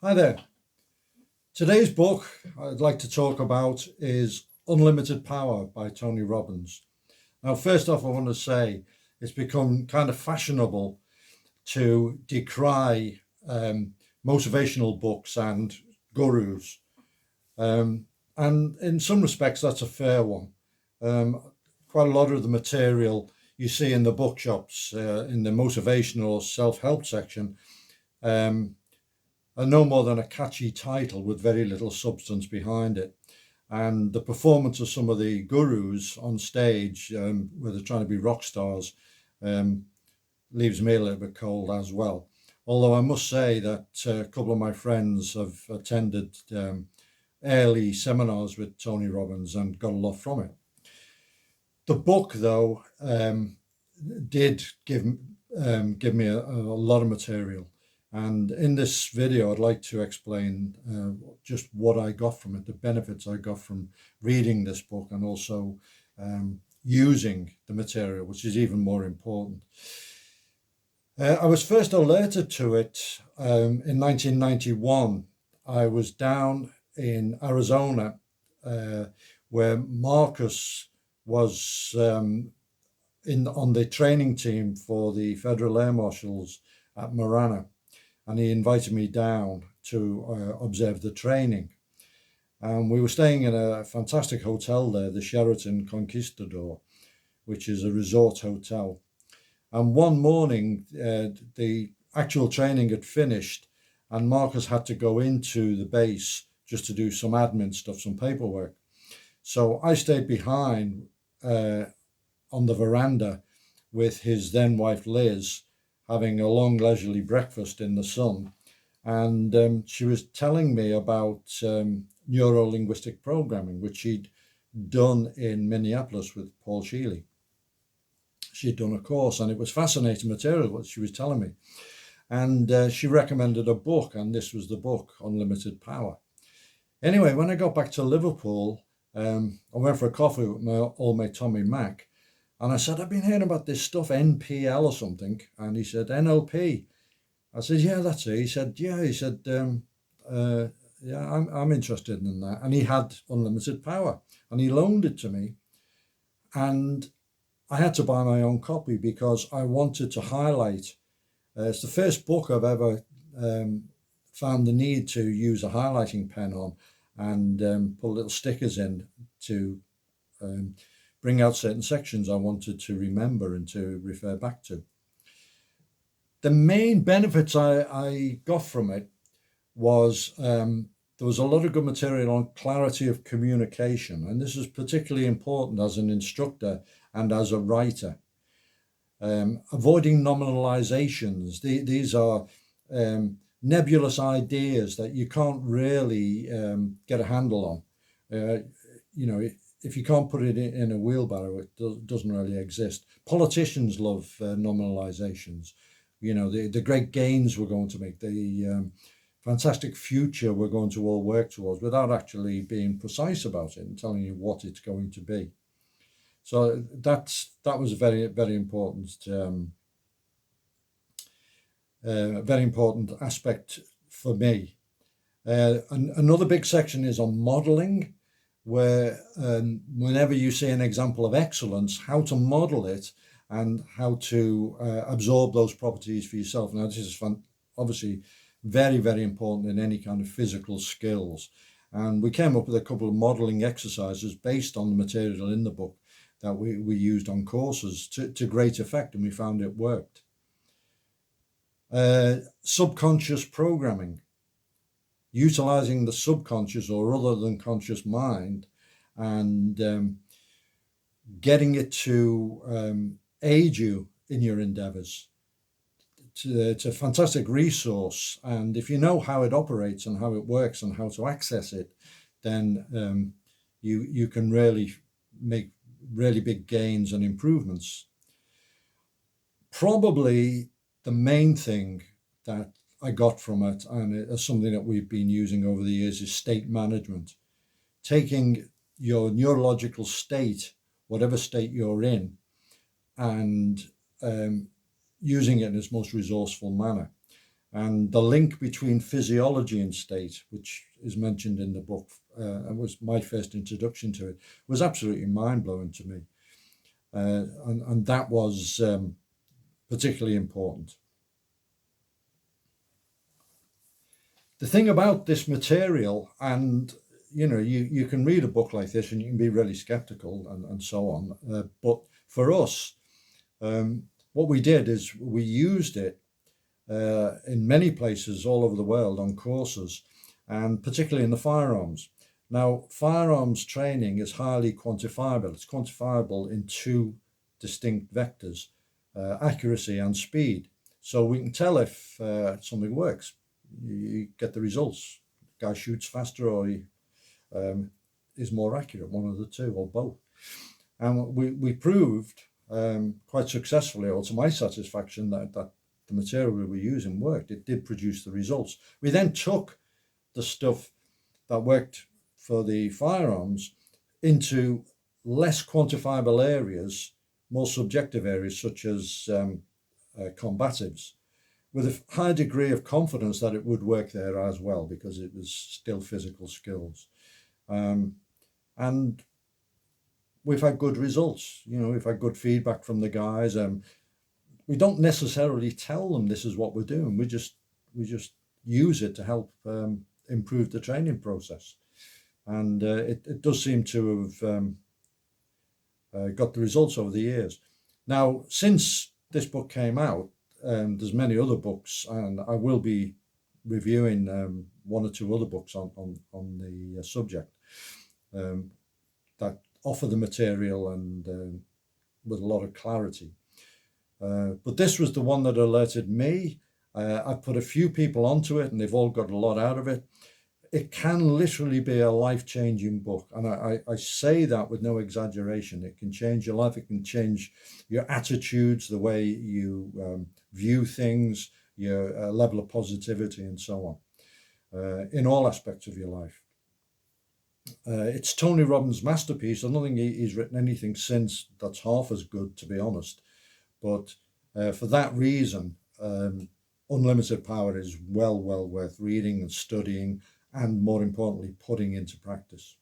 Hi there. Today's book I'd like to talk about is Unlimited Power by Tony Robbins. Now, first off, I want to say it's become kind of fashionable to decry motivational books and gurus. And in some respects, that's a fair one. Quite a lot of the material you see in the bookshops, in the motivational or self-help section, are no more than a catchy title with very little substance behind it. And the performance of some of the gurus on stage, where they're trying to be rock stars, leaves me a little bit cold as well. Although I must say that a couple of my friends have attended early seminars with Tony Robbins and got a lot from it. The book, though, did give me a lot of material. And in this video, I'd like to explain just what I got from it, the benefits I got from reading this book, and also using the material, which is even more important. I was first alerted to it in 1991. I was down in Arizona, where Marcus was on the training team for the Federal Air Marshals at Marana. And he invited me down to observe the training. And we were staying in a fantastic hotel there, the Sheraton Conquistador, which is a resort hotel. And one morning, the actual training had finished, and Marcus had to go into the base just to do some admin stuff, some paperwork. So I stayed behind on the veranda with his then wife, Liz, having a long leisurely breakfast in the sun. And she was telling me about neuro-linguistic programming, which she'd done in Minneapolis with Paul Sheely. She'd done a course, and it was fascinating material, what she was telling me. And she recommended a book, and this was the book, Unlimited Power. Anyway, when I got back to Liverpool, I went for a coffee with my old mate Tommy Mack. And I said, I've been hearing about this stuff, NPL or something. And he said, NLP. I said, yeah, that's it. He said, yeah. He said, yeah, I'm interested in that. And he had Unlimited Power, and he loaned it to me. And I had to buy my own copy because I wanted to highlight. It's the first book I've ever found the need to use a highlighting pen on and put little stickers in to bring out certain sections I wanted to remember and to refer back to. The main benefits I got from it was there was a lot of good material on clarity of communication, and this is particularly important as an instructor and as a writer. Avoiding nominalizations. These are nebulous ideas that you can't really get a handle on. If you can't put it in a wheelbarrow, it doesn't really exist. Politicians love nominalizations. The great gains we're going to make, the fantastic future we're going to all work towards, without actually being precise about it and telling you what it's going to be. So that was a very, very important, very important aspect for me. Another big section is on modeling, where whenever you see an example of excellence, how to model it and how to absorb those properties for yourself. Now, this is obviously very, very important in any kind of physical skills. And we came up with a couple of modeling exercises based on the material in the book that we used on courses to great effect, and we found it worked. Subconscious programming. Utilizing the subconscious or other than conscious mind and getting it to aid you in your endeavors. It's a fantastic resource, and if you know how it operates and how it works and how to access it, then you can really make really big gains and improvements. Probably the main thing that I got from it, and it's something that we've been using over the years, is state management. Taking your neurological state, whatever state you're in, and using it in its most resourceful manner. And the link between physiology and state, which is mentioned in the book, and was my first introduction to it, was absolutely mind-blowing to me. And that was particularly important. The thing about this material, and you can read a book like this and you can be really skeptical and so on. But for us, what we did is we used it in many places all over the world on courses, and particularly in the firearms. Now, firearms training is highly quantifiable. It's quantifiable in two distinct vectors, accuracy and speed. So we can tell if something works. You get the results. The guy shoots faster, or he is more accurate, one of the two, or both. And we proved quite successfully, or to my satisfaction, that the material we were using worked. It did produce the results. We then took the stuff that worked for the firearms into less quantifiable areas, more subjective areas, such as combatives, with a high degree of confidence that it would work there as well, because it was still physical skills. And we've had good results. We've had good feedback from the guys. We don't necessarily tell them this is what we're doing. We just use it to help improve the training process, and it does seem to have got the results over the years. Now, since this book came out, there's many other books, and I will be reviewing one or two other books on the subject that offer the material and with a lot of clarity. But this was the one that alerted me. I put a few people onto it, and they've all got a lot out of it. It can literally be a life-changing book, and I say that with no exaggeration. It can change your life. It can change your attitudes, the way you view things, your level of positivity, and so on, in all aspects of your life. It's Tony Robbins' masterpiece. I don't think he's written anything since that's half as good, to be honest. But for that reason, Unlimited Power is well worth reading and studying, and more importantly, putting into practice.